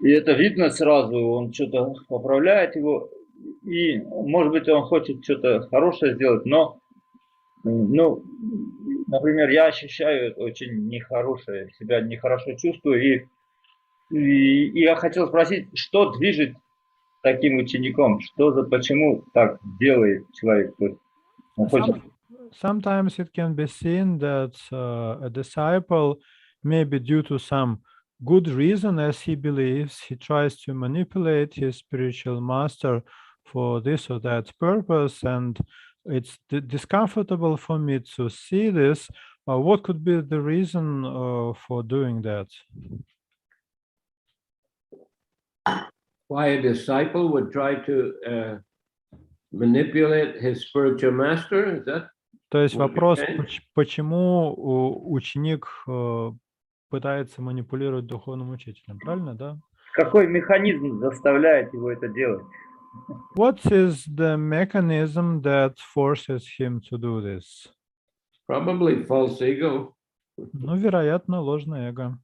Speaker 4: И это видно сразу, он что-то поправляет его, и, может быть, он хочет что-то хорошее сделать, но, ну, например, я ощущаю это очень нехорошее, себя нехорошо чувствую, и я хотел спросить, что движет таким учеником, почему так делает человек? То есть он хочет...
Speaker 2: Sometimes it can be seen that a disciple, maybe due to some good reason, as he believes, he tries to manipulate his spiritual master for this or that purpose, and it's discomfortable for me to see this. What could be the reason for doing that?
Speaker 1: Why a disciple would try to manipulate his spiritual master? Is that?
Speaker 2: То есть вопрос, почему ученик пытается манипулировать духовным учителем, правильно, да?
Speaker 4: Какой механизм заставляет его это делать?
Speaker 2: What is the mechanism that forces him to do this?
Speaker 1: Probably false ego.
Speaker 2: Ну, вероятно, ложное эго.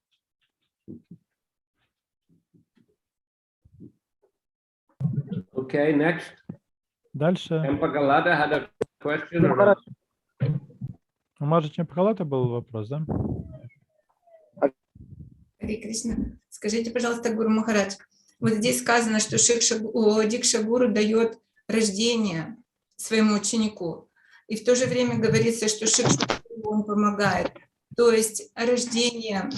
Speaker 1: Okay, next.
Speaker 2: Дальше.
Speaker 1: Champakalata had a question.
Speaker 2: У Маджи Чемпахалата был вопрос, да?
Speaker 5: Харе Кришна. Скажите, пожалуйста, Гуру Махарадж, вот здесь сказано, что Дикша Гуру дает рождение своему ученику, и в то же время говорится, что Шикша Гуру он помогает. То есть рождение,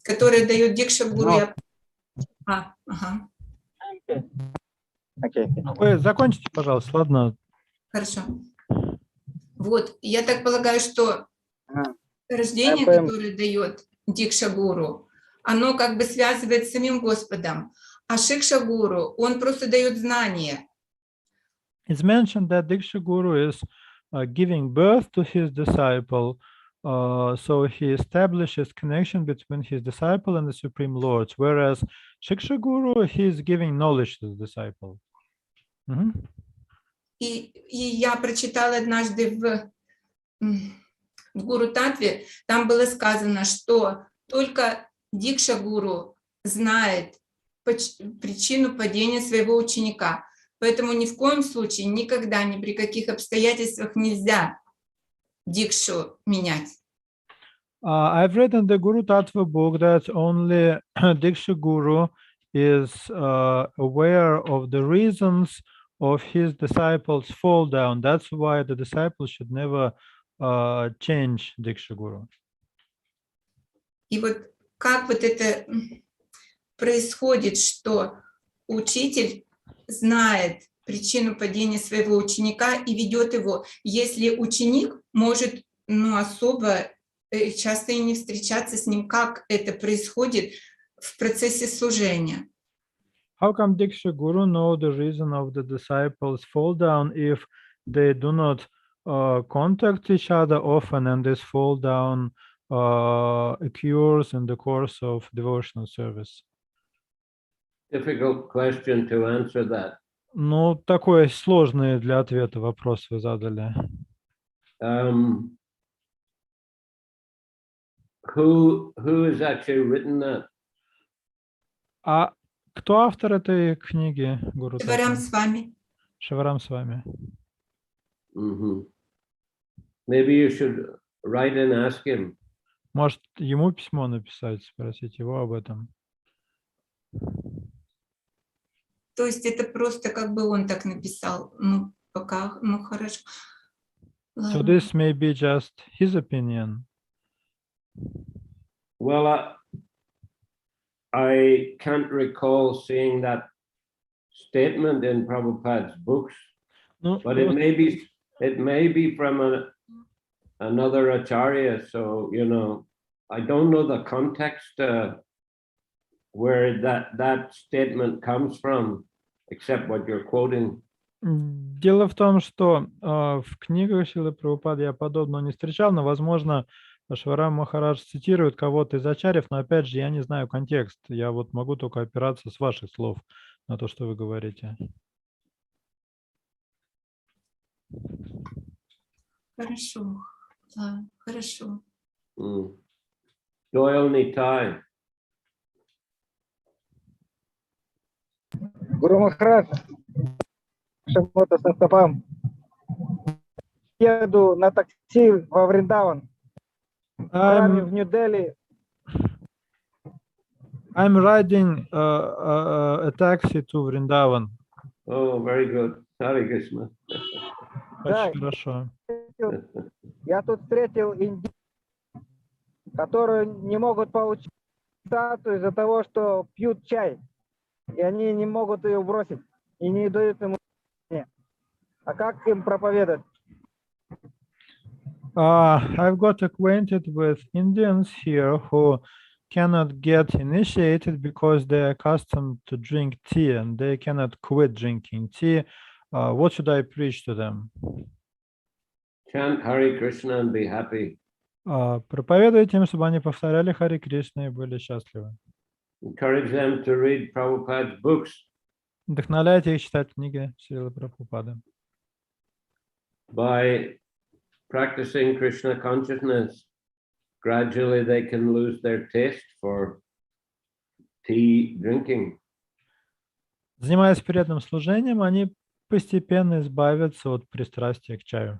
Speaker 5: которое дает Дикша Гуру... Ага.
Speaker 2: Вы закончите, пожалуйста, ладно?
Speaker 5: Хорошо. Вот, я так полагаю, что рождение, которое дает Дикша Гуру, оно как бы связывает с самим Господом, а Шикша Гуру, он просто дает знания.
Speaker 2: It's mentioned that Diksha Guru is giving birth to his disciple, so he establishes connection between his disciple and the Supreme Lord, whereas Shiksha Guru, he is giving knowledge to the disciple.
Speaker 5: И я прочитала однажды в Гуру Татве, там было сказано, что только Дикша Гуру знает причину падения своего ученика. Поэтому ни в коем случае, никогда, ни при каких обстоятельствах нельзя Дикшу менять.
Speaker 2: I've read in the Guru Tattva book that only Diksha Guru is aware of the reasons of his disciples' fall down. That's why the disciple should never change Diksha Guru.
Speaker 5: И вот как вот это происходит, что учитель знает причину падения своего ученика и ведет его, если ученик может, особо часто и не встречаться с ним, как это происходит в процессе служения.
Speaker 2: How come Diksha Guru know the reason of the disciples' fall down if they do not contact each other often and this fall down occurs in the course of devotional service?
Speaker 1: Difficult question to answer that.
Speaker 2: Ну, такой сложный для ответа вопрос вы задали.
Speaker 1: Who has actually written that?
Speaker 2: А кто автор этой книги, Гуру Татва?
Speaker 5: Шиварам с вами.
Speaker 2: Шиварам с вами.
Speaker 1: Maybe you should write and ask him.
Speaker 2: Может, ему письмо написать, спросить его об этом.
Speaker 5: То есть это просто как бы он так написал. Пока, хорошо.
Speaker 2: So this may be just his opinion.
Speaker 1: Well, I can't recall seeing that statement in Prabhupada's books, but it may be from another acharya. So, I don't know the context where that statement comes from, except what you're quoting.
Speaker 2: Дело в том, что в книгах Шрилы Прабхупады я подобного не встречал, но, возможно, Шварам Махарадж цитирует кого-то из ачарьев, но, опять же, я не знаю контекст. Я вот могу только опираться с ваших слов на то, что вы говорите.
Speaker 5: Хорошо. Да, хорошо.
Speaker 1: Doyle Nitai.
Speaker 6: Гуру Махарадж, Шамота Састапам. Еду на такси во Вриндаван. Храме в Нью-Дели.
Speaker 2: I'm riding a taxi to Vrindavan.
Speaker 1: Oh, very good. Hare Krishna.
Speaker 6: Да.
Speaker 2: Очень хорошо.
Speaker 6: Я тут встретил индийцев, которые не могут получить статую из-за того, что пьют чай. И они не могут ее бросить. И не дают ему. А как им проповедовать?
Speaker 2: I've got acquainted with Indians here who cannot get initiated because they're accustomed to drink tea and they cannot quit drinking tea. What should I preach to them?
Speaker 1: Chant Hare Krishna and be happy.
Speaker 2: Проповедуйте им, чтобы они повторяли Харе Кришна и были счастливы.
Speaker 1: Encourage them to read Prabhupada's books.
Speaker 2: Вдохновляйте их читать книги Шрилы Прабхупады.
Speaker 1: By practicing Krishna consciousness, gradually they can lose their taste for tea drinking.
Speaker 2: Занимаясь преданным служением, они постепенно избавятся от пристрастия к чаю.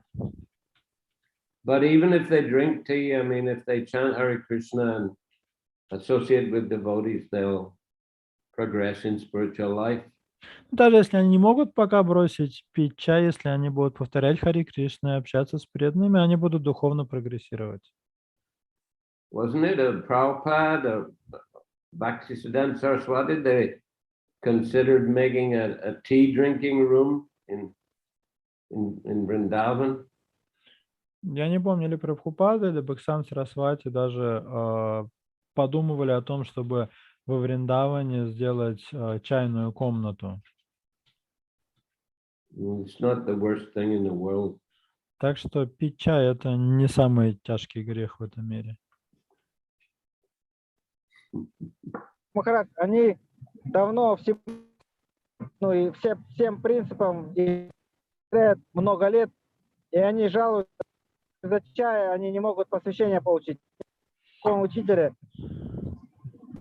Speaker 1: But even if they drink tea, I mean, if they chant Hare Krishna and associate with devotees, they'll progress in spiritual life.
Speaker 2: Даже если они не могут пока бросить пить чай, если они будут повторять Харе Кришна и общаться с преданными, они будут духовно прогрессировать.
Speaker 1: Wasn't it a Prabhupada, a Bhaktisiddhanta Saraswati, they considered making a tea drinking room in Vrindavan?
Speaker 2: Я не помню, или Прабхупада, или Бхактисиддханта Сарасвати даже подумывали о том, чтобы во Вриндаване сделать чайную комнату.
Speaker 1: It's not the worst thing in the world.
Speaker 2: Так что пить чай – это не самый тяжкий грех в этом мире.
Speaker 6: Махарадж, они давно и всем принципам много лет, и они жалуются, за чая они не могут посвящения получить. Учителя.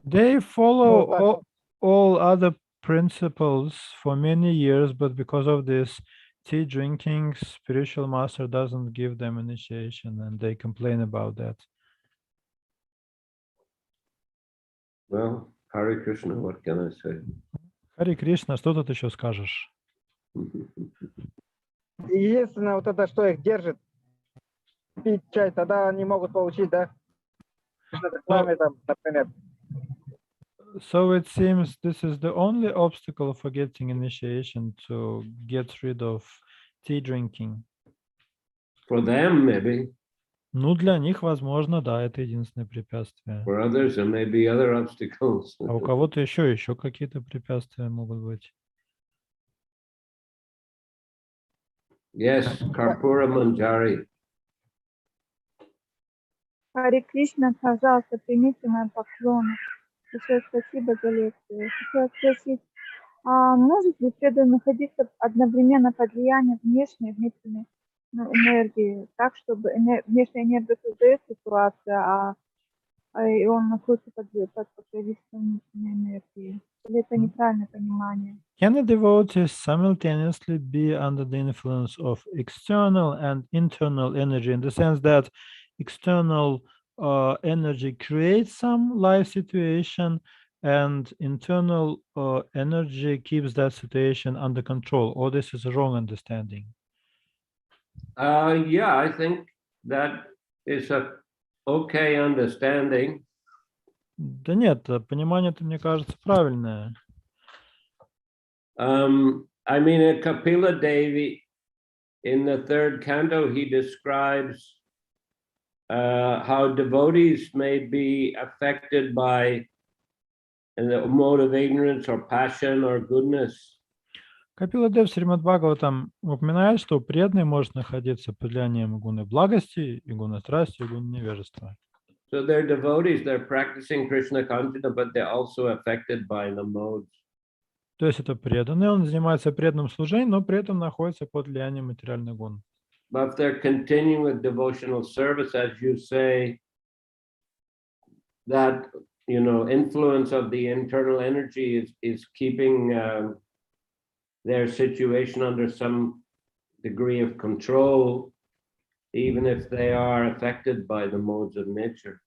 Speaker 2: They follow all other principles for many years, but because of this tea drinking, spiritual master doesn't give them initiation, and they complain about that.
Speaker 1: Well, Hare Krishna, what can I say?
Speaker 2: Харе Кришна, что тут еще скажешь?
Speaker 6: Единственное, вот это, что их держит, пить чай, тогда они могут получить, да? Там, например.
Speaker 2: So it seems this is the only obstacle for getting initiation, to get rid of tea drinking.
Speaker 1: For them, maybe.
Speaker 2: Ну, для них, возможно, да, это единственное препятствие.
Speaker 1: For others, there may be other obstacles.
Speaker 2: А у кого-то еще какие-то препятствия могут быть.
Speaker 1: Yes, Karpura Manjari.
Speaker 7: Харе Кришна, пожалуйста, примите мои поклоны. Большое спасибо за лекцию. Хотела спросить, а может ли преданный находиться одновременно под влиянием внешней внутренней энергии, так, чтобы внешняя энергия создает ситуацию, и он находится под покровительством внутренней энергии? Или это неправильное понимание?
Speaker 2: Can a devotee simultaneously be under the influence of external and internal energy, in the sense that external energy creates some life situation and internal energy keeps that situation under control, or this is a wrong understanding?
Speaker 1: Yeah, I think that is a okay understanding.
Speaker 2: Да нет, понимание-то, мне кажется, правильное.
Speaker 1: I mean, in Kapila Devi, in the third canto, he describes how devotees may be affected by the mode of ignorance or passion or goodness.
Speaker 2: Капила Дев Сримад Бхагаватам упоминает, что преданный может находиться под влиянием гуны благости, и гуны страсти, и гуны невежества.
Speaker 1: So they're devotees, they're practicing Krishna consciousness, but they're also affected by the modes.
Speaker 2: То есть это преданный, он занимается преданным служением, но при этом находится под влиянием материальных гун.
Speaker 1: But if they're continuing with devotional service, as you say, that, you know, influence of the internal energy is keeping their situation under some degree of control, even if they are affected by the modes of nature.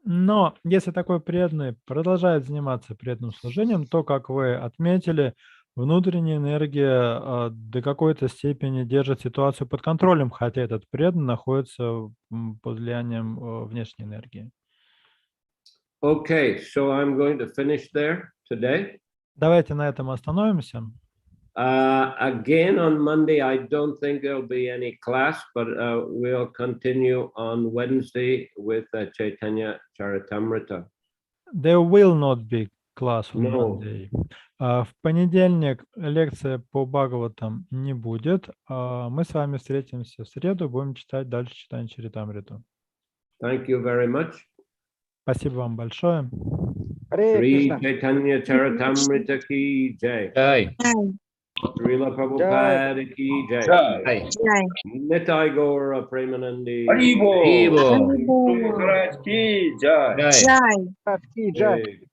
Speaker 2: Но если такой преданный продолжает заниматься преданным служением, то, как вы отметили, внутренняя энергия до какой-то степени держит ситуацию под контролем, хотя этот преданный находится под влиянием внешней энергии.
Speaker 1: Okay, so I'm going to finish there today.
Speaker 2: Давайте на этом остановимся.
Speaker 1: Again, on Monday, I don't think there'll be any class, but we'll continue on Wednesday with Chaitanya Charitamrita.
Speaker 2: There will not be class on
Speaker 1: No.
Speaker 2: Monday. В понедельник лекция по Бхагаватам не будет. Мы с вами встретимся в среду, будем читать дальше Чайтанья Чаритамриту.
Speaker 1: Thank you very much.
Speaker 2: Спасибо вам большое.
Speaker 6: Харе
Speaker 1: Shri
Speaker 6: Кришна.
Speaker 1: Chaitanya Charitamrita ki jai.
Speaker 8: Jai.
Speaker 1: Srila Prabhupada ki jai.
Speaker 8: Jai.
Speaker 1: Nitai Gaura Premanandi.
Speaker 4: Haribo.
Speaker 8: Haribo.
Speaker 4: Maharaj ki jai.
Speaker 8: Jai.
Speaker 6: Ки джай.
Speaker 1: Jai.